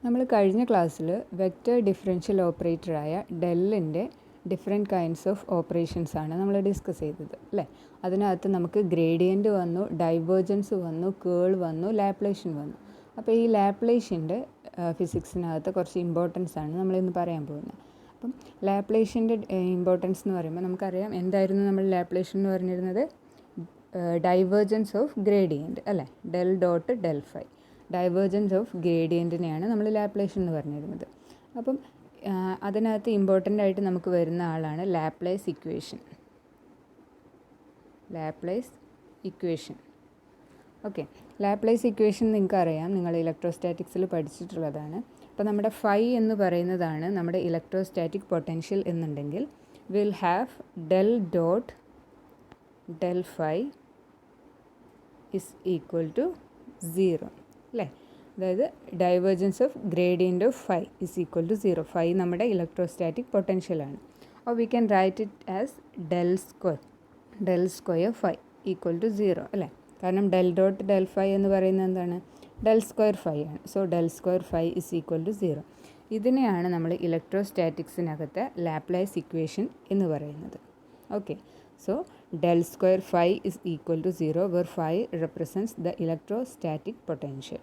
നമ്മൾ കഴിഞ്ഞ ക്ലാസ്സിൽ വെക്റ്റർ ഡിഫറൻഷ്യൽ ഓപ്പറേറ്ററായ ഡെല്ലിൻ്റെ ഡിഫറെൻറ്റ് കൈൻഡ്സ് ഓഫ് ഓപ്പറേഷൻസ് ആണ് നമ്മൾ ഡിസ്കസ് ചെയ്തത് അല്ലേ. അതിനകത്ത് നമുക്ക് ഗ്രേഡിയൻറ്റ് വന്നു, ഡൈവേർജൻസ് വന്നു, കേൾ വന്നു, ലാപ്ലേഷ്യൻ വന്നു. അപ്പോൾ ഈ ലാപ്ലേഷ്യൻ്റെ ഫിസിക്സിനകത്ത് കുറച്ച് ഇമ്പോർട്ടൻസ് ആണ് നമ്മളിന്ന് പറയാൻ പോകുന്നത്. അപ്പം ലാപ്ലേഷ്യൻ്റെ ഇമ്പോർട്ടൻസ് എന്ന് പറയുമ്പോൾ നമുക്കറിയാം എന്തായിരുന്നു നമ്മൾ ലാപ്ലേഷ്യൻ എന്ന് പറഞ്ഞിരുന്നത്, ഡൈവേർജൻസ് ഓഫ് ഗ്രേഡിയൻറ്റ് അല്ലേ, del dot del phi. Divergence of ഗ്രേഡിയൻറ്റിനെയാണ് നമ്മൾ ലാപ്ലേഷ്യൻ എന്ന് പറഞ്ഞിരുന്നത്. അപ്പം അതിനകത്ത് ഇമ്പോർട്ടൻ്റ് ആയിട്ട് നമുക്ക് വരുന്ന ആളാണ് Laplace equation. Laplace equation okay. Laplace equation നിങ്ങൾക്കറിയാം, നിങ്ങൾ ഇലക്ട്രോസ്റ്റാറ്റിക്സിൽ പഠിച്ചിട്ടുള്ളതാണ്. അപ്പോൾ നമ്മുടെ ഫൈ എന്ന് പറയുന്നതാണ് നമ്മുടെ ഇലക്ട്രോസ്റ്റാറ്റിക് പൊട്ടൻഷ്യൽ എന്നുണ്ടെങ്കിൽ will have del dot del phi is equal to 0 അല്ലേ. അതായത് divergence of gradient of phi is equal to 0. Phi നമ്മുടെ ഇലക്ട്രോസ്റ്റാറ്റിക് പൊട്ടൻഷ്യലാണ്. Or we can write it as del square phi equal to 0 അല്ലേ. കാരണം del dot del phi എന്ന് പറയുന്നത് എന്താണ്, del square phi ആണ്. So del square phi is equal to 0. ഇതിനെയാണ് നമ്മൾ ഇലക്ട്രോസ്റ്റാറ്റിക്സിനകത്ത് ലാപ്ലേസ് ഇക്വേഷൻ എന്ന് പറയുന്നത്. Okay. So del square phi is equal to 0 where phi represents the electrostatic potential.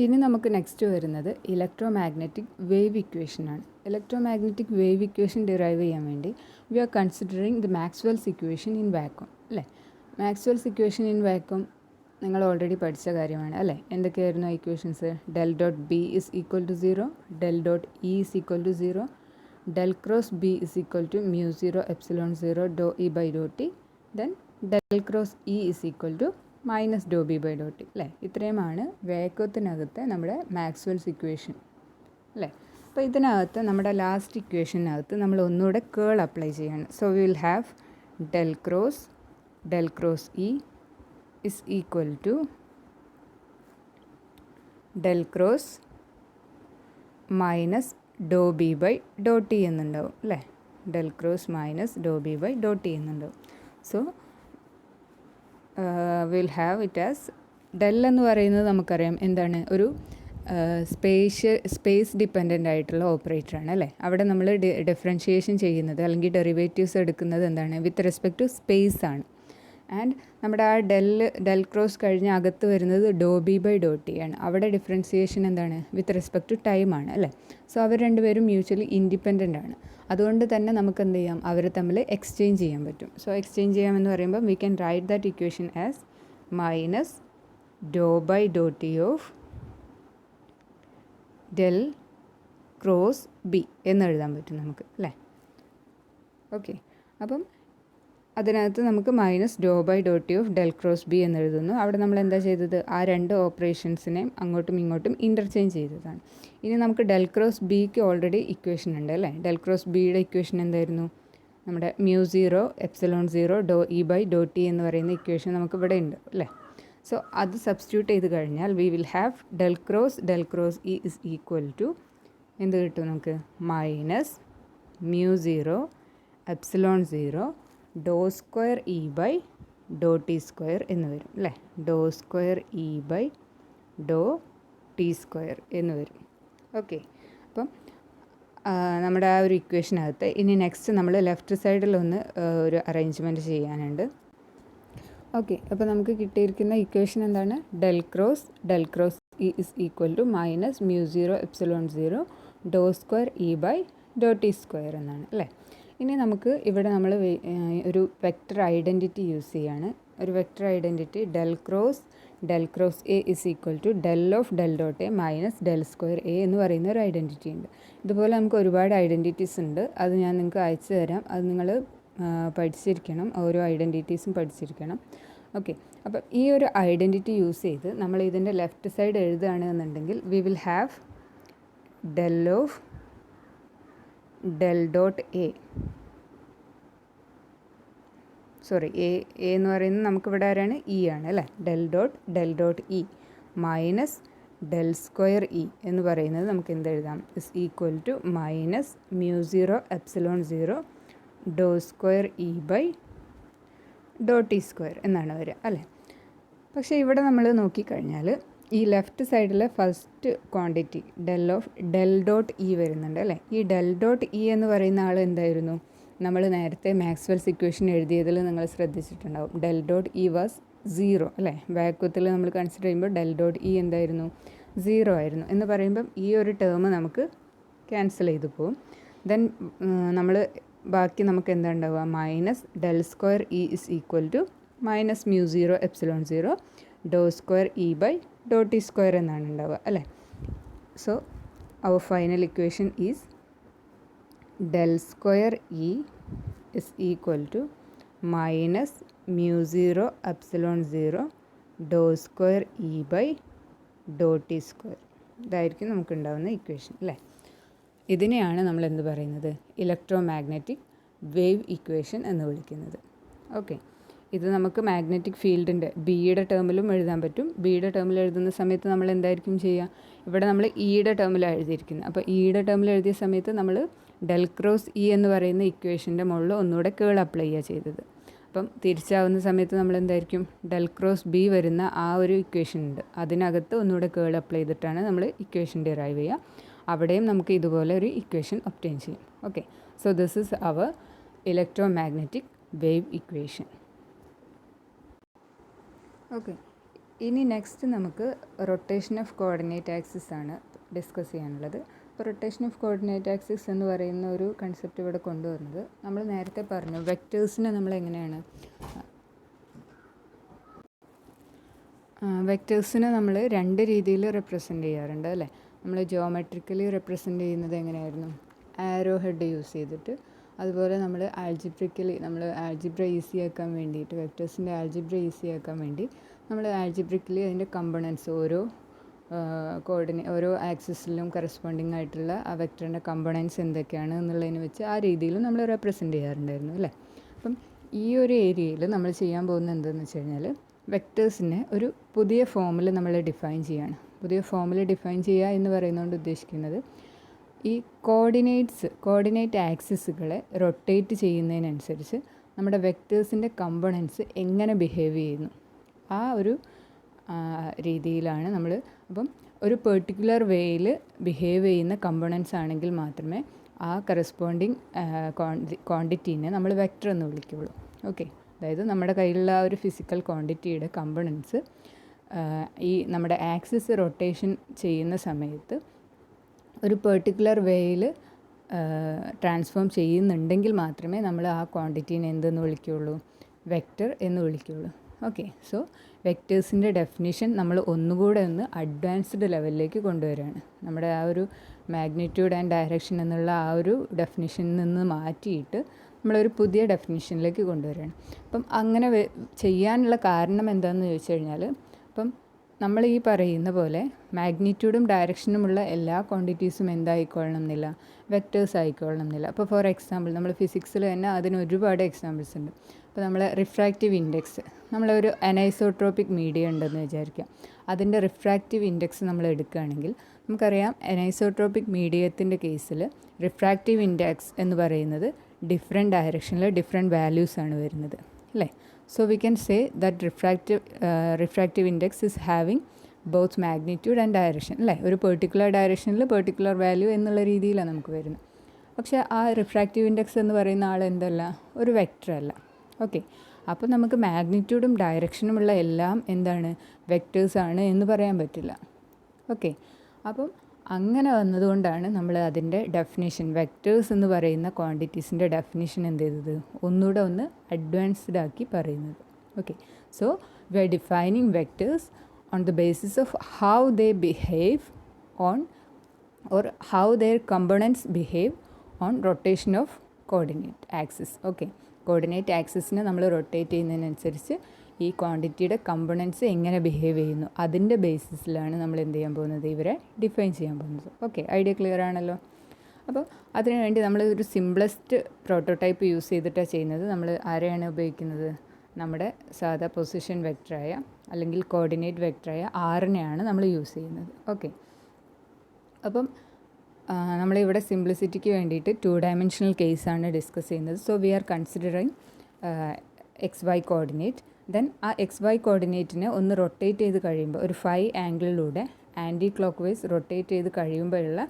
ഇനി നമുക്ക് നെക്സ്റ്റ് വരുന്നത് ഇലക്ട്രോമാഗ്നറ്റിക് വേവ് ഇക്വേഷൻ ആണ്. ഇലക്ട്രോമാഗ്നറ്റിക് വേവ് ഇക്വേഷൻ ഡിറൈവ് ചെയ്യാൻ വേണ്ടി we are considering the Maxwell's equation in vacuum അല്ലേ. Maxwell's equation in vacuum നിങ്ങൾ already പഠിച്ച കാര്യമാണ് അല്ലേ. എന്തൊക്കെയായിരുന്നു equations? Del dot B is equal to 0, del dot E is equal to 0, del cross B is equal to mu 0 epsilon 0 dou E by dou T, then del cross E is equal to minus dou B by dou T അല്ലേ. ഇത്രയുമാണ് വേഗത്തിനകത്ത് നമ്മുടെ Maxwell's equation അല്ലേ. അപ്പോൾ ഇതിനകത്ത് നമ്മുടെ last ഇക്വേഷനകത്ത് നമ്മൾ ഒന്നുകൂടെ കേൾ അപ്ലൈ ചെയ്യണം. So we will have del cross E is equal to del cross minus do B by Dr T എന്നുണ്ടാവും അല്ലേ. Del cross minus do B by Dr T എന്നുണ്ടാവും. So will have it as del എന്ന് പറയുന്നത് നമുക്കറിയാം എന്താണ്, ഒരു space dependent ആയിട്ടുള്ള ഓപ്പറേറ്ററാണ് അല്ലേ. അവിടെ നമ്മൾ ഡിഫറൻഷിയേഷൻ ചെയ്യുന്നത് അല്ലെങ്കിൽ ഡെറിവേറ്റീവ്സ് എടുക്കുന്നത് എന്താണ്, വിത്ത് റെസ്പെക്ട് ടു സ്പേസ് ആണ്. ആൻഡ് നമ്മുടെ ആ ഡെൽ ക്രോസ് കഴിഞ്ഞ് അകത്ത് വരുന്നത് ഡോ ബി ബൈ ഡോ ടി ആണ്. അവിടെ ഡിഫറൻസിയേഷൻ എന്താണ്, വിത്ത് റെസ്പെക്ട് ടു ടൈം ആണ് അല്ലേ. സോ അവർ രണ്ടുപേരും മ്യൂച്വലി ഇൻഡിപെൻഡൻ്റ് ആണ്. അതുകൊണ്ട് തന്നെ നമുക്ക് എന്ത് ചെയ്യാം, അവർ തമ്മിൽ എക്സ്ചേഞ്ച് ചെയ്യാൻ പറ്റും. സോ എക്സ്ചേഞ്ച് ചെയ്യാമെന്ന് പറയുമ്പോൾ we can write that equation as minus doh by Dr t of del cross B എന്ന് എഴുതാൻ പറ്റും നമുക്ക് അല്ലേ. ഓക്കെ. അപ്പം അതിനകത്ത് നമുക്ക് minus doh by Dr t of del cross B എന്ന് എഴുതുന്നു. അവിടെ നമ്മൾ എന്താ ചെയ്തത്, ആ രണ്ട് ഓപ്പറേഷൻസിനെയും അങ്ങോട്ടും ഇങ്ങോട്ടും ഇൻ്റർചേഞ്ച് ചെയ്തതാണ്. ഇനി നമുക്ക് ഡെൽ ക്രോസ് ബിക്ക് ഓൾറെഡി ഇക്വേഷൻ ഉണ്ട് അല്ലേ. ഡെൽ ക്രോസ് ബിയുടെ ഇക്വേഷൻ എന്തായിരുന്നു, നമ്മുടെ mu 0 epsilon 0 doh E by Dr t എന്ന് പറയുന്ന ഇക്വേഷൻ നമുക്ക് ഇവിടെ ഉണ്ട് അല്ലേ. സോ അത് സബ്സ്റ്റിറ്റ്യൂട്ട് ചെയ്ത് കഴിഞ്ഞാൽ we will have del cross E is equal to എന്ത് കിട്ടും നമുക്ക്, minus mu 0 epsilon 0 Dr square E by Dr T square എന്ന് വരും അല്ലേ. Do square E by Dr T square എന്ന് വരും. ഓക്കെ. അപ്പം നമ്മുടെ ആ ഒരു ഇക്വേഷനകത്ത് ഇനി നെക്സ്റ്റ് നമ്മൾ ലെഫ്റ്റ് സൈഡിലൊന്ന് ഒരു അറേഞ്ച്മെൻറ്റ് ചെയ്യാനുണ്ട്. ഓക്കെ. അപ്പോൾ നമുക്ക് കിട്ടിയിരിക്കുന്ന ഇക്വേഷൻ എന്താണ്, del cross E is equal to minus mu 0 epsilon 0 Dr square E by Dr T square എന്നാണ് അല്ലേ. ഇനി നമുക്ക് ഇവിടെ നമ്മൾ ഒരു വെക്റ്റർ ഐഡൻറ്റിറ്റി യൂസ് ചെയ്യാണ്. ഒരു vector identity del cross A is equal to del of del dot A minus del square A എന്ന് പറയുന്ന ഒരു ഐഡൻറ്റിറ്റി ഉണ്ട്. ഇതുപോലെ നമുക്ക് ഒരുപാട് ഐഡൻറ്റിറ്റീസ് ഉണ്ട്. അത് ഞാൻ നിങ്ങൾക്ക് അയച്ചു തരാം. അത് നിങ്ങൾ പഠിച്ചിരിക്കണം, ഓരോ ഐഡൻറ്റിറ്റീസും പഠിച്ചിരിക്കണം. ഓക്കെ. അപ്പം ഈ ഒരു ഐഡൻറ്റിറ്റി യൂസ് ചെയ്ത് നമ്മൾ ഇതിൻ്റെ ലെഫ്റ്റ് സൈഡ് എഴുതുകയാണെന്നുണ്ടെങ്കിൽ we will have del of del dot A, sorry A എന്ന് പറയുന്നത് നമുക്കിവിടെ ആരാണ്, ഇ ആണ് അല്ലേ. Del dot E minus del square E എന്ന് പറയുന്നത് നമുക്ക് എന്ത് എഴുതാം, is equal to minus mu 0 epsilon 0 Dr square E by Dr T square എന്നാണ് വരിക അല്ലേ. പക്ഷേ ഇവിടെ നമ്മൾ നോക്കിക്കഴിഞ്ഞാൽ ഈ ലെഫ്റ്റ് സൈഡിലെ first quantity del dot E വരുന്നുണ്ട് അല്ലേ. ഈ ഡെൽ ഡോട്ട് ഇ എന്ന് പറയുന്ന ആൾ എന്തായിരുന്നു, നമ്മൾ നേരത്തെ മാക്സ്വെൽസ് ഇക്വേഷൻ എഴുതിയതിൽ നിങ്ങൾ ശ്രദ്ധിച്ചിട്ടുണ്ടാവും. ഡെൽ ഡോട്ട് ഇ വാസ് 0 അല്ലേ. വാക്വത്തിൽ നമ്മൾ കൺസിഡർ ചെയ്യുമ്പോൾ ഡെൽ ഡോട്ട് ഇ എന്തായിരുന്നു, 0 ആയിരുന്നു. എന്ന് പറയുമ്പം ഈ ഒരു ടേം നമുക്ക് ക്യാൻസൽ ചെയ്തു പോകും. ദെൻ നമ്മൾ ബാക്കി നമുക്ക് എന്താ ഉണ്ടാവുക, minus del square E is equal to minus mu 0 epsilon 0 Dr square E by Dr T square എന്നാണ് ഉണ്ടാവുക അല്ലേ. So our final equation is del square E is equal to minus mu 0 epsilon 0 Dr square E by Dr T square. ഇതായിരിക്കും നമുക്കുണ്ടാവുന്ന equation അല്ലേ. ഇതിനെയാണ് നമ്മൾ എന്ത് പറയുന്നത്, ഇലക്ട്രോ മാഗ്നറ്റിക് വേവ് ഇക്വേഷൻ എന്ന് വിളിക്കുന്നത്. ഓക്കെ, ഇത് നമുക്ക് മാഗ്നറ്റിക് ഫീൽഡിൻ്റെ ബിയുടെ ടേമിലും എഴുതാൻ പറ്റും. ബിയുടെ ടേമിൽ എഴുതുന്ന സമയത്ത് നമ്മൾ എന്തായിരിക്കും ചെയ്യുക, ഇവിടെ നമ്മൾ ഇയുടെ ടേമിലാണ് എഴുതിയിരിക്കുന്നത്. അപ്പോൾ ഇയുടെ ടേമിൽ എഴുതിയ സമയത്ത് നമ്മൾ ഡെൽ ക്രോസ് ഇ എന്ന് പറയുന്ന ഇക്വേഷൻ്റെ മുകളിൽ ഒന്നുകൂടെ കേൾ അപ്ലൈ ചെയ്യുക ചെയ്തത്. അപ്പം തിരിച്ചാവുന്ന സമയത്ത് നമ്മൾ എന്തായിരിക്കും, ഡെൽ ക്രോസ് ബി വരുന്ന ആ ഒരു ഇക്വേഷൻ ഉണ്ട്, അതിനകത്ത് ഒന്നുകൂടെ കേൾ അപ്ലൈ ചെയ്തിട്ടാണ് നമ്മൾ ഇക്വേഷൻ ഡിറൈവ് ചെയ്യുക. അവിടെയും നമുക്ക് ഇതുപോലെ ഒരു ഇക്വേഷൻ ഒബ്റ്റെയിൻ ചെയ്യും. Okay, so this is our electromagnetic wave equation. Okay, ഇനി നെക്സ്റ്റ് നമുക്ക് റൊട്ടേഷൻ ഓഫ് കോർഡിനേറ്റ് ആക്സിസ് ആണ് ഡിസ്കസ് ചെയ്യാനുള്ളത്. അപ്പോൾ റൊട്ടേഷൻ ഓഫ് കോർഡിനേറ്റ് ആക്സിസ് എന്ന് പറയുന്ന ഒരു കൺസെപ്റ്റ് ഇവിടെ കൊണ്ടുവന്നത്, നമ്മൾ നേരത്തെ പറഞ്ഞു വെക്റ്റേഴ്സിനെ നമ്മൾ എങ്ങനെയാണ്, വെക്റ്റേഴ്സിനെ നമ്മൾ രണ്ട് രീതിയിൽ റെപ്രസെൻ്റ് ചെയ്യാറുണ്ട് അല്ലേ. നമ്മൾ ജിയോമെട്രിക്കലി റെപ്രസെൻ്റ് ചെയ്യുന്നത് എങ്ങനെയായിരുന്നു, ആരോ ഹെഡ് യൂസ് ചെയ്തിട്ട്. അതുപോലെ നമ്മൾ ആൽജിബ്രിക്കലി, നമ്മൾ ആൽജിബ്ര ഈസി ആക്കാൻ വേണ്ടിയിട്ട്, വെക്റ്റേഴ്സിൻ്റെ ആൽജിബ്ര ഈസി ആക്കാൻ വേണ്ടി നമ്മൾ ആൽജിബ്രിക്കലി അതിൻ്റെ കമ്പണൻസ് ഓരോ ആക്സിസിലും കറസ്പോണ്ടിങ് ആയിട്ടുള്ള ആ വെക്റ്ററിൻ്റെ കമ്പണൻസ് എന്തൊക്കെയാണ് എന്നുള്ളതിന് വെച്ച് ആ രീതിയിലും നമ്മൾ റെപ്രസെൻ്റ് ചെയ്യാറുണ്ടായിരുന്നു അല്ലേ. അപ്പം ഈ ഒരു ഏരിയയിൽ നമ്മൾ ചെയ്യാൻ പോകുന്നത് എന്താണെന്ന് വെച്ച് കഴിഞ്ഞാൽ, വെക്റ്റേഴ്സിനെ ഒരു പുതിയ ഫോമിൽ നമ്മൾ ഡിഫൈൻ ചെയ്യുകയാണ്. പുതിയ ഫോമിൽ ഡിഫൈൻ ചെയ്യുക എന്ന് പറയുന്നതുകൊണ്ട് ഉദ്ദേശിക്കുന്നത്, ഈ കോർഡിനേറ്റ് ആക്സിസുകളെ റൊട്ടേറ്റ് ചെയ്യുന്നതിനനുസരിച്ച് നമ്മുടെ വെക്റ്റേഴ്സിൻ്റെ കമ്പണൻസ് എങ്ങനെ ബിഹേവ് ചെയ്യുന്നു ആ ഒരു രീതിയിലാണ് നമ്മൾ. അപ്പം ഒരു പെർട്ടിക്കുലർ വേയിൽ ബിഹേവ് ചെയ്യുന്ന കമ്പണൻസ് ആണെങ്കിൽ മാത്രമേ ആ കറസ്പോണ്ടിങ് ക്വാണ്ടിറ്റീനെ നമ്മൾ വെക്റ്റർ എന്ന് വിളിക്കുകയുള്ളൂ. ഓക്കെ, അതായത് നമ്മുടെ കയ്യിലുള്ള ആ ഒരു ഫിസിക്കൽ ക്വാണ്ടിറ്റിയുടെ കമ്പണൻസ് ഈ നമ്മുടെ ആക്സിസ് റൊട്ടേഷൻ ചെയ്യുന്ന സമയത്ത് ഒരു പെർട്ടിക്കുലർ വേയിൽ ട്രാൻസ്ഫോം ചെയ്യുന്നുണ്ടെങ്കിൽ മാത്രമേ നമ്മൾ ആ ക്വാണ്ടിറ്റീനെ എന്തെന്ന് വിളിക്കുകയുള്ളൂ, വെക്റ്റർ എന്ന് വിളിക്കുകയുള്ളൂ. ഓക്കെ, സോ വെക്റ്റേഴ്സിൻ്റെ ഡെഫിനിഷൻ നമ്മൾ ഒന്നുകൂടെ ഒന്ന് അഡ്വാൻസ്ഡ് ലെവലിലേക്ക് കൊണ്ടുവരികയാണ്. നമ്മുടെ ആ ഒരു മാഗ്നിറ്റ്യൂഡ് ആൻഡ് ഡയറക്ഷൻ എന്നുള്ള ആ ഒരു ഡെഫിനിഷനിൽ നിന്ന് മാറ്റിയിട്ട് നമ്മളൊരു പുതിയ ഡെഫിനിഷനിലേക്ക് കൊണ്ടുവരികയാണ്. അപ്പം അങ്ങനെ ചെയ്യാനുള്ള കാരണം എന്താണെന്ന് ചോദിച്ചു കഴിഞ്ഞാൽ, അപ്പം നമ്മൾ ഈ പറയുന്ന പോലെ മാഗ്നിറ്റ്യൂഡും ഡയറക്ഷനുമുള്ള എല്ലാ ക്വാണ്ടിറ്റീസും എന്തായിക്കൊള്ളണം എന്നില്ല, വെക്റ്റേഴ്സ് ആയിക്കൊള്ളണം എന്നില്ല. അപ്പോൾ ഫോർ എക്സാമ്പിൾ നമ്മൾ ഫിസിക്സിൽ തന്നെ അതിന് ഒരുപാട് എക്സാമ്പിൾസ് ഉണ്ട്. അപ്പോൾ നമ്മൾ റിഫ്രാക്റ്റീവ് ഇൻഡെക്സ്, നമ്മളൊരു അനൈസോട്രോപിക് മീഡിയം ഉണ്ടെന്ന് വിചാരിക്കാം, അതിൻ്റെ റിഫ്രാക്റ്റീവ് ഇൻഡെക്സ് നമ്മൾ എടുക്കുകയാണെങ്കിൽ നമുക്കറിയാം അനൈസോട്രോപിക് മീഡിയത്തിൻ്റെ കേസിൽ റിഫ്രാക്റ്റീവ് ഇൻഡെക്സ് എന്ന് പറയുന്നത് ഡിഫറെൻറ്റ് ഡയറക്ഷനിൽ ഡിഫറെൻറ്റ് വാല്യൂസാണ് വരുന്നത് അല്ലേ. So we can say that refractive index is having both magnitude and direction അല്ലേ. ഒരു പെർട്ടിക്കുലർ ഡയറക്ഷനിൽ പെർട്ടിക്കുലർ വാല്യൂ എന്നുള്ള രീതിയിലാണ് നമുക്ക് വരുന്നത്. പക്ഷേ ആ റിഫ്രാക്റ്റീവ് ഇൻഡെക്സ് എന്ന് പറയുന്ന ആൾ എന്തല്ല, ഒരു വെക്റ്റർ അല്ല. ഓക്കെ, അപ്പോൾ നമുക്ക് മാഗ്നിറ്റ്യൂഡും ഡയറക്ഷനുമുള്ള എല്ലാം എന്താണ്, വെക്റ്റേഴ്സാണ് എന്ന് പറയാൻ പറ്റില്ല. ഓക്കെ, അപ്പം അങ്ങനെ വന്നതുകൊണ്ടാണ് നമ്മൾ അതിൻ്റെ ഡെഫിനിഷൻ, വെക്റ്റേഴ്സ് എന്ന് പറയുന്ന ക്വാണ്ടിറ്റീസിൻ്റെ ഡെഫിനിഷൻ എന്ത് ചെയ്തത്, ഒന്നുകൂടെ ഒന്ന് അഡ്വാൻസ്ഡ് ആക്കി പറയുന്നത്. Okay, so we are defining vectors on the basis of how they behave on or how their components behave on rotation of coordinate axis. Okay, coordinate ആക്സിസിനെ നമ്മൾ റൊട്ടേറ്റ് ചെയ്യുന്നതിനനുസരിച്ച് ഈ ക്വാണ്ടിറ്റിയുടെ കമ്പണൻസ് എങ്ങനെ ബിഹേവ് ചെയ്യുന്നു അതിൻ്റെ ബേസിസിലാണ് നമ്മൾ എന്ത് ചെയ്യാൻ പോകുന്നത്, ഇവരെ ഡിഫൈൻ ചെയ്യാൻ പോകുന്നത്. ഓക്കെ, ഐഡിയ ക്ലിയർ ആണല്ലോ. അപ്പോൾ അതിനുവേണ്ടി നമ്മൾ ഒരു സിംപ്ലസ്റ്റ് പ്രോട്ടോടൈപ്പ് യൂസ് ചെയ്തിട്ടാണ് ചെയ്യുന്നത്. നമ്മൾ ആരെയാണ് ഉപയോഗിക്കുന്നത്, നമ്മുടെ സാധാ പൊസിഷൻ വെക്റ്ററായ അല്ലെങ്കിൽ കോർഡിനേറ്റ് വെക്റ്ററായ ആറിനെയാണ് നമ്മൾ യൂസ് ചെയ്യുന്നത്. ഓക്കെ, അപ്പം നമ്മളിവിടെ സിംപ്ലിസിറ്റിക്ക് വേണ്ടിയിട്ട് 2 ഡയമെൻഷണൽ കേസാണ് ഡിസ്കസ് ചെയ്യുന്നത്. So we are considering XY coordinate. Then ആ എക്സ് വൈ കോർഡിനേറ്റിനെ ഒന്ന് റൊട്ടേറ്റ് ചെയ്ത് കഴിയുമ്പോൾ ഒരു 5 ആംഗിളിലൂടെ ആൻറ്റി ക്ലോക്ക് വൈസ് റൊട്ടേറ്റ് ചെയ്ത് കഴിയുമ്പോഴുള്ള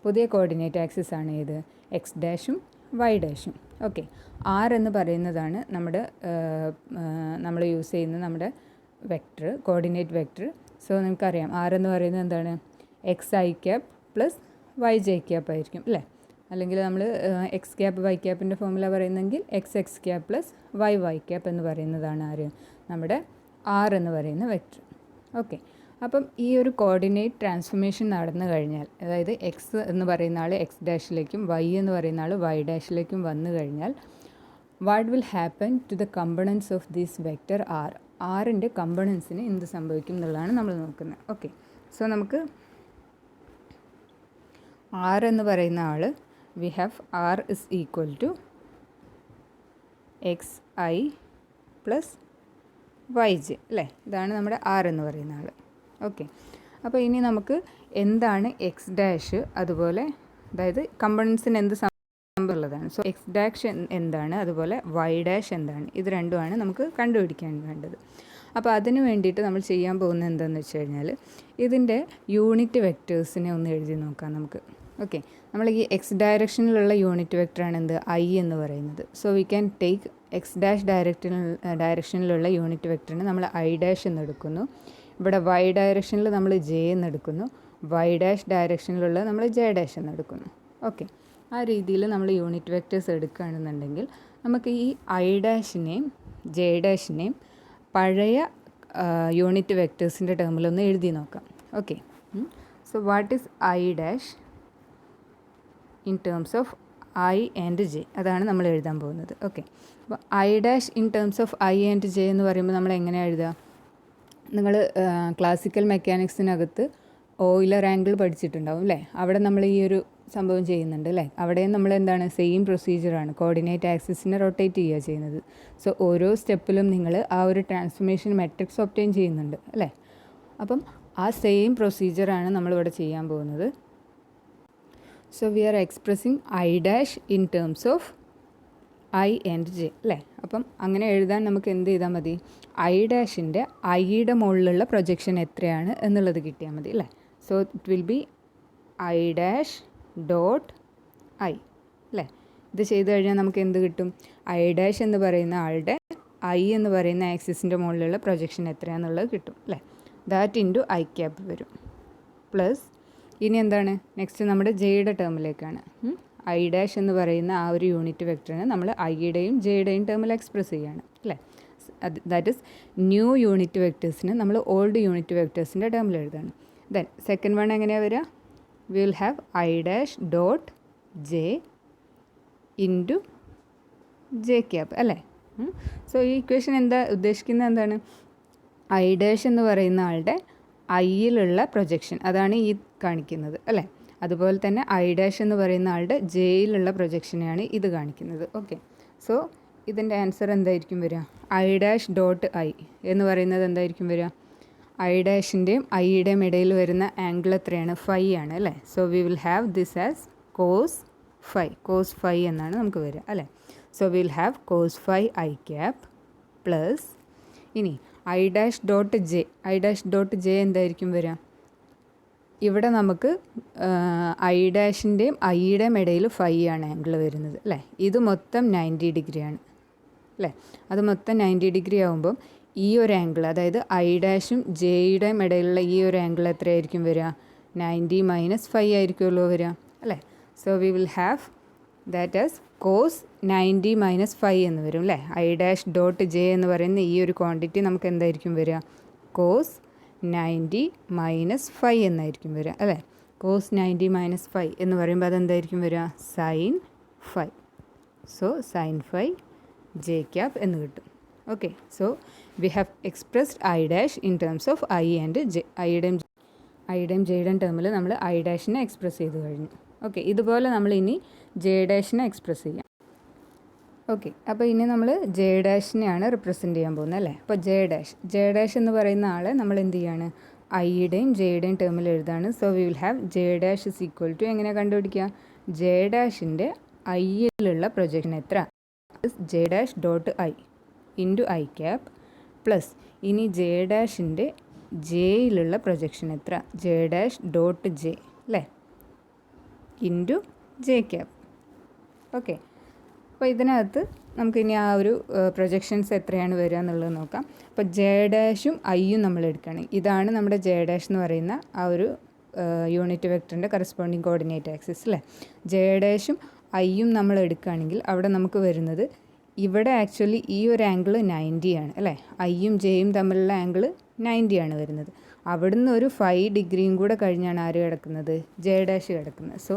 പുതിയ കോർഡിനേറ്റ് ആക്സിസ് ആണ് ഏത്? എക്സ് ഡാഷും വൈ ഡാഷും. ഓക്കെ, ആർ എന്ന് പറയുന്നതാണ് നമ്മൾ യൂസ് ചെയ്യുന്ന നമ്മുടെ വെക്റ്റർ, കോർഡിനേറ്റ് വെക്റ്റർ. സോ നമുക്കറിയാം ആർ എന്ന് പറയുന്നത് എന്താണ്? X I cap plus Y J cap ആയിരിക്കും അല്ലേ? അല്ലെങ്കിൽ നമ്മൾ എക്സ് ക്യാപ്പ് വൈ ക്യാപ്പിൻ്റെ formula പറയുന്നെങ്കിൽ X X cap plus Y Y cap എന്ന് പറയുന്നതാണ് ആര്? നമ്മുടെ ആർ എന്ന് പറയുന്ന വെക്റ്റർ. ഓക്കെ, അപ്പം ഈ ഒരു കോർഡിനേറ്റ് ട്രാൻസ്ഫോർമേഷൻ നടന്നു കഴിഞ്ഞാൽ, അതായത് എക്സ് എന്ന് പറയുന്ന ആൾ എക്സ് ഡാഷിലേക്കും വൈ എന്ന് പറയുന്ന ആൾ വൈ ഡാഷിലേക്കും വന്നു കഴിഞ്ഞാൽ what will happen to the components of this vector R? ആറിൻ്റെ കമ്പണൻസിന് എന്ത് സംഭവിക്കും എന്നുള്ളതാണ് നമ്മൾ നോക്കുന്നത്. ഓക്കെ, സോ നമുക്ക് ആർ എന്ന് പറയുന്ന ആൾ we have R is equal to X I plus Y J അല്ലേ? ഇതാണ് നമ്മുടെ ആർ എന്ന് പറയുന്ന ആൾ. ഓക്കെ, അപ്പോൾ ഇനി നമുക്ക് എന്താണ് എക്സ് ഡാഷ്, അതുപോലെ അതായത് കമ്പണൻസിന് എന്ത് ഉള്ളതാണ്. സോ എക്സ് ഡാഷ് എന്താണ്, അതുപോലെ വൈ ഡാഷ് എന്താണ്, ഇത് രണ്ടുമാണ് നമുക്ക് കണ്ടുപിടിക്കാൻ വേണ്ടത്. അപ്പോൾ അതിന് വേണ്ടിയിട്ട് നമ്മൾ ചെയ്യാൻ പോകുന്നത് എന്താണെന്ന് വെച്ച് കഴിഞ്ഞാൽ ഇതിൻ്റെ യൂണിറ്റ് വെക്റ്റേഴ്സിനെ ഒന്ന് എഴുതി നോക്കാം നമുക്ക്. ഓക്കെ, നമ്മൾ ഈ എക്സ് ഡയറക്ഷനിലുള്ള യൂണിറ്റ് വെക്റ്ററാണ് എന്ത്? ഐ എന്ന് പറയുന്നത്. So we can take X dash ഡയറക്ഷനിലുള്ള യൂണിറ്റ് വെക്റ്ററിന് നമ്മൾ ഐ ഡാഷ് എന്ന് എടുക്കുന്നു. ഇവിടെ വൈ ഡയറക്ഷനിൽ നമ്മൾ ജെ എന്ന് എടുക്കുന്നു. വൈ ഡാഷ് ഡയറക്ഷനിലുള്ള നമ്മൾ ജെ ഡാഷ് എന്ന് എടുക്കുന്നു. ഓക്കെ, ആ രീതിയിൽ നമ്മൾ യൂണിറ്റ് വെക്റ്റേഴ്സ് എടുക്കുകയാണെന്നുണ്ടെങ്കിൽ നമുക്ക് ഈ ഐ ഡാഷിനെയും ജെ ഡാഷിനെയും പഴയ യൂണിറ്റ് വെക്റ്റേഴ്സിൻ്റെ ടേമിലൊന്ന് എഴുതി നോക്കാം. Okay, so what is I dash in terms of I and J? അതാണ് നമ്മൾ എഴുതാൻ പോകുന്നത്. ഓക്കെ, അപ്പോൾ I dash in terms of I and J എന്ന് പറയുമ്പോൾ നമ്മൾ എങ്ങനെയാണ് എഴുതുക? നിങ്ങൾ ക്ലാസിക്കൽ മെക്കാനിക്സിനകത്ത് ഓയിലർ ആംഗിൾ പഠിച്ചിട്ടുണ്ടാവും അല്ലേ? അവിടെ നമ്മൾ ഈ ഒരു സംഭവം ചെയ്യുന്നുണ്ട് അല്ലേ? അവിടെയും നമ്മൾ എന്താണ്, സെയിം പ്രൊസീജിയറാണ്, കോർഡിനേറ്റ് ആക്സിസിനെ റൊട്ടേറ്റ് ചെയ്യുക ചെയ്യുന്നത്. സോ ഓരോ സ്റ്റെപ്പിലും നിങ്ങൾ ആ ഒരു ട്രാൻസ്ഫോർമേഷൻ മെട്രിക്സ് ഒബ്റ്റെയിൻ ചെയ്യുന്നുണ്ട് അല്ലേ? അപ്പം ആ സെയിം പ്രൊസീജിയറാണ് നമ്മളിവിടെ ചെയ്യാൻ പോകുന്നത്. So we are expressing I dash in terms of I and J അല്ലേ? അപ്പം അങ്ങനെ എഴുതാൻ നമുക്ക് എന്ത് ചെയ്താൽ മതി? ഐ ഡാഷിൻ്റെ ഐയുടെ മുകളിലുള്ള പ്രൊജക്ഷൻ എത്രയാണ് എന്നുള്ളത് കിട്ടിയാൽ മതി അല്ലേ? So it will be I dash dot I അല്ലേ? ഇത് ചെയ്ത് കഴിഞ്ഞാൽ നമുക്ക് എന്ത് കിട്ടും? ഐ ഡാഷ് എന്ന് പറയുന്ന ആളുടെ ഐ എന്ന് പറയുന്ന ആക്സിസിൻ്റെ മുകളിലുള്ള പ്രൊജക്ഷൻ എത്രയാണെന്നുള്ളത് കിട്ടും അല്ലേ? ദാറ്റ് ഇൻറ്റു ഐ ക്യാപ്പ് വരും. പ്ലസ് ഇനി എന്താണ് നെക്സ്റ്റ് നമ്മുടെ ജെയുടെ ടേമിലേക്കാണ്. ഐ ഡാഷ് എന്ന് പറയുന്ന ആ ഒരു യൂണിറ്റ് വെക്ടറിനെ നമ്മൾ ഐയുടെയും ജെയുടെയും ടേമിൽ എക്സ്പ്രസ് ചെയ്യുകയാണ് അല്ലേ? ദാറ്റ് ഈസ് ന്യൂ യൂണിറ്റ് വെക്ടേഴ്സിന് നമ്മൾ ഓൾഡ് യൂണിറ്റ് വെക്ടേഴ്സിൻ്റെ ടേമിൽ എഴുതാണ്. ദെൻ സെക്കൻഡ് വൺ എങ്ങനെയാണ് വരിക? V will have I dash dot J into J cap അല്ലേ? സോ ഈ ഇക്വേഷൻ എന്താ ഉദ്ദേശിക്കുന്നത്? എന്താണ്? ഐ ഡാഷ് എന്ന് പറയുന്ന ആളുടെ ഐയിലുള്ള പ്രൊജക്ഷൻ അതാണ് ഈ കാണിക്കുന്നത് അല്ലേ? അതുപോലെ തന്നെ ഐ ഡാഷ് എന്ന് പറയുന്ന ആളുടെ ജെയിലുള്ള പ്രൊജക്ഷനെയാണ് ഇത് കാണിക്കുന്നത്. ഓക്കെ, സോ ഇതിൻ്റെ ആൻസർ എന്തായിരിക്കും വരിക? ഐ ഡാഷ് ഡോട്ട് ഐ എന്ന് പറയുന്നത് എന്തായിരിക്കും വരിക? ഐ ഡാഷിൻ്റെയും ഐയുടെയും ഇടയിൽ വരുന്ന ആംഗിൾ എത്രയാണ്? 5 ആണ് അല്ലേ? So we will have this as cos 5 എന്നാണ് നമുക്ക് വരിക അല്ലേ? So we will have cos 5 I cap plus ഇനി ഐ ഡാഷ് ഡോട്ട് ജെ എന്തായിരിക്കും വരിക? ഇവിടെ നമുക്ക് ഐ ഡാഷിൻ്റെയും ഐയുടെയും ഇടയിൽ 5 ആണ് ആംഗിൾ വരുന്നത് അല്ലേ? ഇത് മൊത്തം 90 ഡിഗ്രിയാണ് അല്ലേ? അത് മൊത്തം 90 ഡിഗ്രി ആകുമ്പം ഈ ഒരു ആംഗിൾ, അതായത് ഐ ഡാഷും ജെയുടെയും ഇടയിലുള്ള ഈ ഒരു ആംഗിൾ എത്രയായിരിക്കും വരിക? 90 - 5 ആയിരിക്കുമല്ലോ വരിക അല്ലേ? So we will have that as cos 90 - 5 എന്ന് വരും അല്ലേ? ഐ ഡാഷ് ഡോട്ട് ജെ എന്ന് പറയുന്ന ഈ ഒരു ക്വാണ്ടിറ്റി നമുക്ക് എന്തായിരിക്കും വരിക? കോസ് 90 - 5 എന്നായിരിക്കും വരിക അല്ലേ? കോസ് 90 - 5 എന്ന് പറയുമ്പോൾ അതെന്തായിരിക്കും വരിക? Sine 5. So sine 5 J cap എന്ന് കിട്ടും. Okay, so we have expressed I dash in terms of I and J. ഐയുടെയും ജെയുടെയും ടേമിൽ നമ്മൾ ഐ ഡാഷിനെ എക്സ്പ്രസ് ചെയ്ത് കഴിഞ്ഞു. ഓക്കെ, ഇതുപോലെ നമ്മൾ ഇനി ജെ ഡാഷിനെ എക്സ്പ്രസ് ചെയ്യാം. ഓക്കെ, അപ്പോൾ ഇനി നമ്മൾ ജെ ഡാഷിനെയാണ് റിപ്രസെൻറ്റ് ചെയ്യാൻ പോകുന്നത് അല്ലേ? അപ്പോൾ ജെ ഡാഷ് എന്ന് പറയുന്ന ആളെ നമ്മൾ എന്ത് ചെയ്യാണ്? ഐയുടെയും ജെയുടെയും ടേമിൽ എഴുതാണ്. So we will have J dash is equal to എങ്ങനെ കണ്ടുപിടിക്കുക? ജെ ഡാഷിൻ്റെ ഐയിലുള്ള പ്രൊജക്ഷൻ എത്ര? J dash dot I into I cap plus ഇനി ജെ ഡാഷിൻ്റെ ജെയിലുള്ള പ്രൊജക്ഷൻ എത്ര, ജെ ഡാഷ് ഡോട്ട് ജെ അല്ലേ, ഇൻറ്റു ജെ ക്യാപ്. ഓക്കെ, അപ്പോൾ ഇതിനകത്ത് നമുക്കിനി ആ ഒരു പ്രൊജക്ഷൻസ് എത്രയാണ് വരിക എന്നുള്ളത് നോക്കാം. അപ്പോൾ ജെ ഡാഷും ഐയും നമ്മൾ എടുക്കുകയാണെങ്കിൽ ഇതാണ് നമ്മുടെ ജെ ഡാഷ് എന്ന് പറയുന്ന ആ ഒരു യൂണിറ്റ് വെക്ടറിൻ്റെ കറസ്പോണ്ടിങ് കോർഡിനേറ്റ് ആക്സിസ് അല്ലേ. ജെ ഡാഷും ഐയും നമ്മൾ എടുക്കുകയാണെങ്കിൽ അവിടെ നമുക്ക് വരുന്നത് ഇവിടെ ആക്ച്വലി ഈ ഒരു ആംഗിൾ 90 ആണ് അല്ലേ, ഐയും ജെയും തമ്മിലുള്ള ആംഗിൾ 90 ആണ് വരുന്നത്. അവിടുന്ന് ഒരു 5 ഡിഗ്രിയും കൂടെ കഴിഞ്ഞാണ് ആര് കിടക്കുന്നത്, ജെ ഡാഷ് കിടക്കുന്നത്. സോ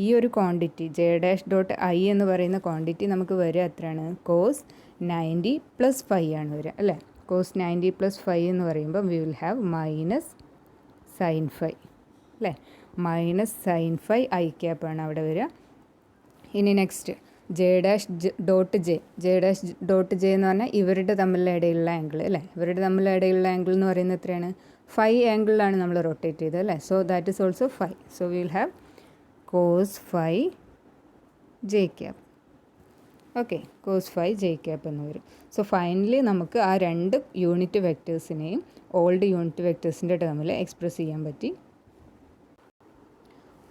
ഈ ഒരു quantity J dash dot I എന്ന് പറയുന്ന ക്വാണ്ടിറ്റി നമുക്ക് വരിക എത്രയാണ്, കോസ് 90 പ്ലസ് 5 ആണ് വരിക അല്ലേ. കോസ് 90 പ്ലസ് 5 എന്ന് പറയുമ്പോൾ V will have minus sine 5 അല്ലേ, മൈനസ് സൈൻ 5 ഐ ക്യാപ്പ് ആണ് അവിടെ വരിക. ഇനി next J dash dot J, J dash dot J എന്ന് പറഞ്ഞാൽ ഇവരുടെ തമ്മിലുള്ള ഇടയിലുള്ള ആംഗിൾ അല്ലേ. ഇവരുടെ തമ്മിലുള്ള ഇടയിലുള്ള ആംഗിൾ എന്ന് പറയുന്നത് എത്രയാണ്, 5 ആംഗിളിലാണ് നമ്മൾ റൊട്ടേറ്റ് ചെയ്തത് അല്ലേ. So that is also 5. So we will have cos 5 J cap. Okay, cos 5 J cap എന്ന് വരും. സോ ഫൈനലി നമുക്ക് ആ രണ്ട് യൂണിറ്റ് വെക്റ്റേഴ്സിനെയും ഓൾഡ് യൂണിറ്റ് വെക്റ്റേഴ്സിൻ്റെ ടേമിൽ എക്സ്പ്രസ് ചെയ്യാൻ പറ്റി.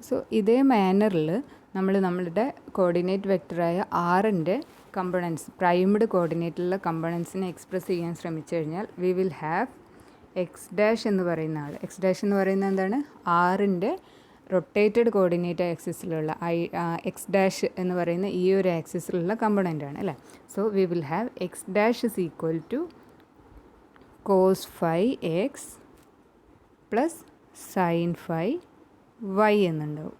സോ ഇതേ മാനറിൽ നമ്മൾ നമ്മളുടെ കോർഡിനേറ്റ് വെക്ടറായ ആറിൻ്റെ കമ്പണൻസ്, പ്രൈംഡ് കോർഡിനേറ്റിലുള്ള കമ്പണൻസിനെ എക്സ്പ്രസ് ചെയ്യാൻ ശ്രമിച്ചു കഴിഞ്ഞാൽ we will have x dash എന്ന് പറയുന്ന ആൾ. എക്സ് ഡാഷ് എന്ന് പറയുന്നത് എന്താണ്, ആറിൻ്റെ റൊട്ടേറ്റഡ് കോർഡിനേറ്റ് ആക്സിസിലുള്ള എക്സ് ഡാഷ് എന്ന് പറയുന്ന ഈ ഒരു ആക്സിസിലുള്ള കമ്പണൻ്റ് ആണ് അല്ലേ. So we will have x dash is equal to cos 5 X plus sine 5 y എന്നുണ്ടാവും.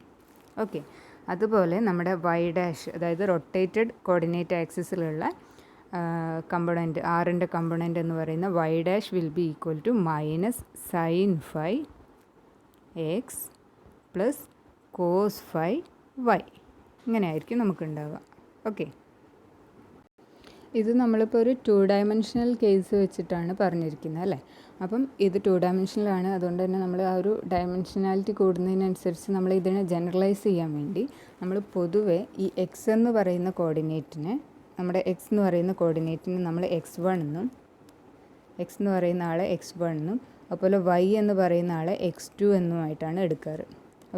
ഓക്കെ, അതുപോലെ നമ്മുടെ വൈ ഡാഷ്, അതായത് റൊട്ടേറ്റഡ് കോർഡിനേറ്റ് ആക്സിസിലുള്ള കമ്പണൻറ്റ്, ആറിൻ്റെ കമ്പണൻറ്റ് എന്ന് പറയുന്ന Y dash will be equal to minus sine 5 X plus cos 5 Y. ഇങ്ങനെ ആയിരിക്കും നമുക്കുണ്ടാവുക. ഓക്കെ, ഇത് നമ്മളിപ്പോൾ ഒരു 2 ഡയമെൻഷണൽ കേസ് വെച്ചിട്ടാണ് പറഞ്ഞിരിക്കുന്നത് അല്ലേ. അപ്പം ഇത് 2 ഡയമെൻഷനിലാണ്, അതുകൊണ്ട് തന്നെ നമ്മൾ ആ ഒരു ഡയമെൻഷനാലിറ്റി കൂടുന്നതിനനുസരിച്ച് നമ്മൾ ഇതിനെ ജനറലൈസ് ചെയ്യാൻ വേണ്ടി നമ്മൾ പൊതുവെ ഈ എക്സ് എന്ന് പറയുന്ന കോർഡിനേറ്റിനെ, നമ്മുടെ എക്സ് എന്ന് പറയുന്ന കോർഡിനേറ്റിന് നമ്മൾ x1 എന്നും, എക്സ് എന്ന് പറയുന്ന ആളെ x1 എന്നും, അതുപോലെ വൈ എന്ന് പറയുന്ന ആളെ x2 എന്നുമായിട്ടാണ് എടുക്കാറ്.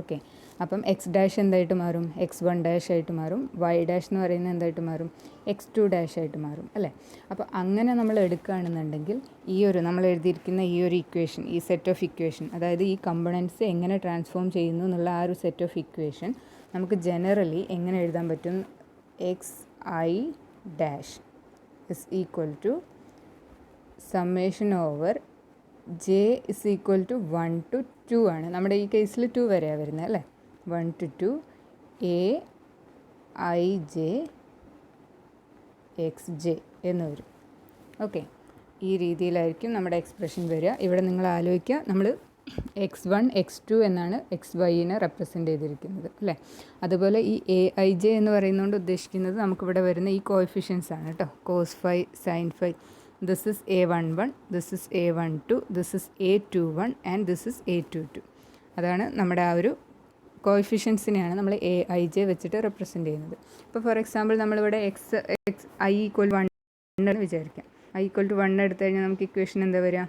ഓക്കെ, അപ്പം എക്സ് ഡാഷ് എന്തായിട്ട് മാറും, x1 ഡാഷ് ആയിട്ട് മാറും, വൈ ഡാഷ് എന്ന് പറയുന്നത് എന്തായിട്ട് മാറും, x2 ഡാഷ് ആയിട്ട് മാറും അല്ലേ. അപ്പോൾ അങ്ങനെ നമ്മൾ എടുക്കുകയാണെന്നുണ്ടെങ്കിൽ ഈ ഒരു നമ്മൾ എഴുതിയിരിക്കുന്ന ഈ ഒരു ഇക്വേഷൻ, ഈ സെറ്റ് ഓഫ് ഇക്വേഷൻ, അതായത് ഈ കമ്പണൻസ് എങ്ങനെ ട്രാൻസ്ഫോം ചെയ്യുന്നു എന്നുള്ള ആ ഒരു സെറ്റ് ഓഫ് ഇക്വേഷൻ നമുക്ക് ജനറലി എങ്ങനെ എഴുതാൻ പറ്റും, X I dash is equal to summation over J is equal to 1 to 2 ആണ്. നമ്മുടെ ഈ കേസിൽ 2 വരെയാണ് വരുന്നത് അല്ലേ. 1 to 2 A I J X J എന്ന് വരും. ഓക്കെ, ഈ രീതിയിലായിരിക്കും നമ്മുടെ എക്സ്പ്രഷൻ വരിക. ഇവിടെ നിങ്ങൾ ആലോചിക്കുക, നമ്മൾ x1 x2 എന്നാണ് എക്സ് വൈനെ റെപ്രസെൻ്റ് ചെയ്തിരിക്കുന്നത് അല്ലേ. അതുപോലെ ഈ എ ഐ ജെ എന്ന് പറയുന്നതുകൊണ്ട് ഉദ്ദേശിക്കുന്നത് നമുക്കിവിടെ വരുന്ന ഈ കോഎഫിഷ്യൻസ് ആണ് കേട്ടോ. Cos 5 sine 5, this is A11, this is A12, this is A21 and this is A22. അതാണ് നമ്മുടെ ആ ഒരു കോഎഫിഷ്യൻസിനെയാണ് നമ്മൾ എ ഐ ജെ വെച്ചിട്ട് റെപ്രസെൻ്റ് ചെയ്യുന്നത്. ഇപ്പോൾ ഫോർ എക്സാമ്പിൾ നമ്മളിവിടെ എക്സ് ഐ ഈക്വൽ 1 എന്ന് വിചാരിക്കാം. ഐ ഈക്വൽ ടു 1 എടുത്തു കഴിഞ്ഞാൽ നമുക്ക് ഇക്വേഷൻ എന്താ വരിക,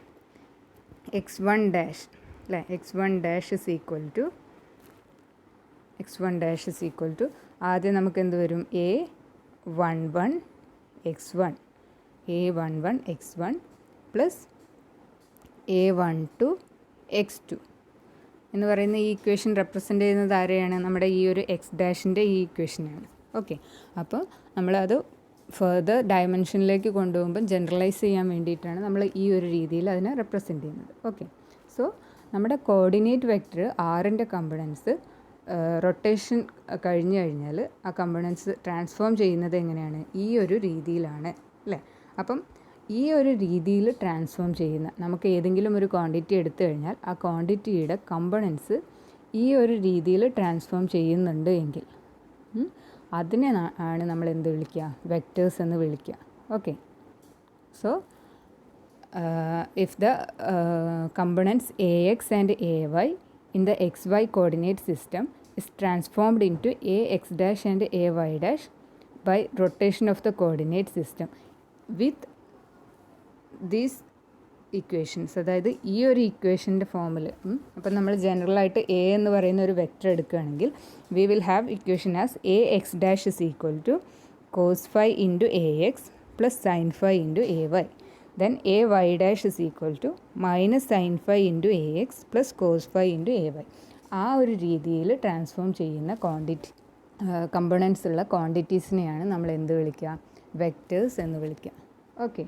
x1 ഡാഷ് അല്ലേ, x1 dash is equal to, x1 dash is equal to ആദ്യം നമുക്ക് എന്ത് വരും, A11 x1, A11 x1 plus A12 x2 എന്ന് പറയുന്ന ഈ ഇക്വേഷൻ റെപ്രസെൻ്റ് ചെയ്യുന്നത് ആരെയാണ്, നമ്മുടെ ഈ ഒരു എക്സ് ഡാഷിൻ്റെ ഈ ഇക്വേഷനാണ്. ഓക്കെ, അപ്പോൾ നമ്മളത് ഫർദർ ഡയമെൻഷനിലേക്ക് കൊണ്ടുപോകുമ്പോൾ ജനറലൈസ് ചെയ്യാൻ വേണ്ടിയിട്ടാണ് നമ്മൾ ഈ ഒരു രീതിയിൽ അതിനെ റെപ്രസെൻ്റ് ചെയ്യുന്നത്. ഓക്കെ, സോ നമ്മുടെ കോർഡിനേറ്റ് വെക്ടർ ആറിൻ്റെ കമ്പണൻസ് റൊട്ടേഷൻ കഴിഞ്ഞ് കഴിഞ്ഞാൽ ആ കമ്പണൻസ് ട്രാൻസ്ഫോം ചെയ്യുന്നത് എങ്ങനെയാണ്, ഈ ഒരു രീതിയിലാണ് അല്ലേ. അപ്പം ഈ ഒരു രീതിയിൽ ട്രാൻസ്ഫോം ചെയ്യുന്ന, നമുക്ക് ഏതെങ്കിലും ഒരു ക്വാണ്ടിറ്റി എടുത്തു കഴിഞ്ഞാൽ ആ ക്വാണ്ടിറ്റിയുടെ കമ്പണൻസ് ഈ ഒരു രീതിയിൽ ട്രാൻസ്ഫോം ചെയ്യുന്നുണ്ട് എങ്കിൽ അതിനെ ആണ് നമ്മൾ എന്ത് വിളിക്കുക, വെക്റ്റേഴ്സ് എന്ന് വിളിക്കുക. Okay, so if the components A X and A Y in the X Y coordinate system is transformed into a x dash and a y dash by rotation of the coordinate system with these equations, അതായത് ഈ ഒരു ഇക്വേഷൻ്റെ ഫോമിൽ. അപ്പം നമ്മൾ ജനറലായിട്ട് A എന്ന് പറയുന്ന ഒരു vector എടുക്കുകയാണെങ്കിൽ we will have equation as A X dash is equal to cos phi into A X plus sine phi into A Y. Then A Y dash is equal to minus sine phi into A X plus cos phi into A Y. ആ ഒരു രീതിയിൽ transform ചെയ്യുന്ന components ഉള്ള ക്വാണ്ടിറ്റീസിനെയാണ് നമ്മൾ എന്ത് വിളിക്കുക? Vectors എന്ന് വിളിക്കുക. ഓക്കെ.